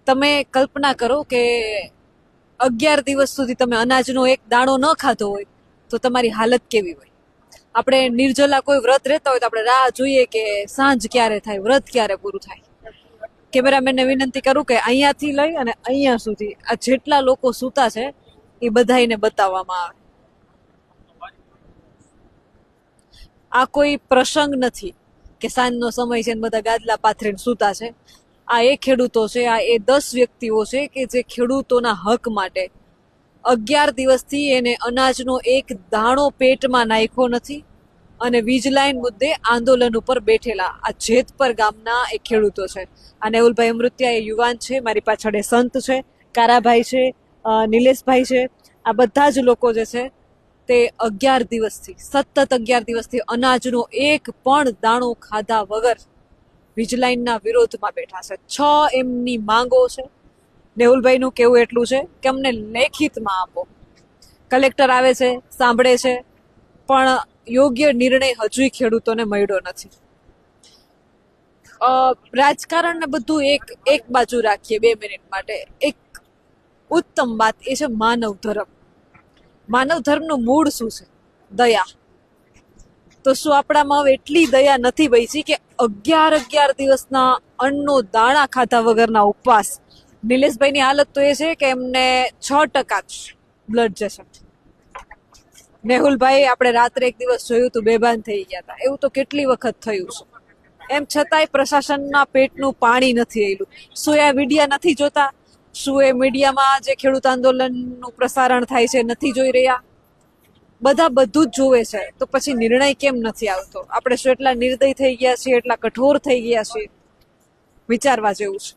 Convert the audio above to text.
તમે કલ્પના કરો કે 11 દિવસ સુધી તમે અનાજનો એક દાણો ન ખાધો હોય તો તમારી હાલત કેવી હોય. આપણે નિર્જલા કોઈ વ્રત રહેતા હોય તો આપણે રાહ જોઈએ કે સાંજ ક્યારે થાય, વ્રત ક્યારે પૂરું થાય. કેમેરામેનને વિનંતી કરું કે અહીંયાથી લઈ અને અહીંયા સુધી આ જેટલા લોકો સૂતા છે એ બધાને બતાવવામાં આવે. આ કોઈ પ્રસંગ નથી કે સાંજનો સમય છે ને બધા ગાદલા પાથરીને સૂતા છે. આ એ ખેડૂતો છે, આ એ 10 વ્યક્તિઓ છે કે જે ખેડૂતોના હક માટે 11 દિવસથી એને અનાજનો એક દાણો પેટમાં નાખ્યો નથી અને વીજ લાઈન મુદ્દે આંદોલન ઉપર બેઠેલા આ જેતપર ગામના એ ખેડૂતો છે. આ નેહુલભાઈ અમૃતિયા એ યુવાન છે, મારી પાછળ એ સંત છે, કારાભાઈ છે, નિલેશભાઈ છે. આ બધા જ લોકો જે છે તે 11 દિવસથી સતત 11 દિવસથી અનાજનો એક પણ દાણો ખાધા વગર વીજલાઈનના વિરોધમાં બેઠા છે. 6 એમની માંગો છે. નેહુલભાઈનું કેવું એટલું છે કે અમને લેખિતમાં આપો. કલેક્ટર આવે છે, સાંભળે છે, પણ યોગ્ય નિર્ણય હજુય ખેડૂતોને મળ્યો નથી. રાજકારણ ને બધું એક બાજુ રાખીએ 2 મિનિટ માટે. એક ઉત્તમ વાત એ છે માનવ ધર્મ. માનવ ધર્મનું મૂળ શું છે? દયા. તો શું આપણામાં હવે એટલી દયા નથી બચી કે 11 દિવસના અન્નનો દાણા ખાધા વગરના ઉપવાસ? નિલેશભાઈની હાલત તો એ છે કે એમને 6% જ બ્લડ જશે. મેહુલભાઈ આપણે રાત્રે એક દિવસ જોયું તું બેભાન થઈ ગયા હતા. એવું તો કેટલી વખત થયું છે. એમ છતાંય પ્રશાસનના પેટનું પાણી નથી આવેલું. શું એ મીડિયા નથી જોતા? શું એ મીડિયામાં જે ખેડૂત આંદોલનનું પ્રસારણ થાય છે નથી જોઈ રહ્યા? બધા બધું જ જોવે છે તો પછી નિર્ણય કેમ નથી આવતો? આપણે શું એટલા નિર્દય થઈ ગયા છીએ, એટલા કઠોર થઈ ગયા છીએ? વિચારવા જેવું છે.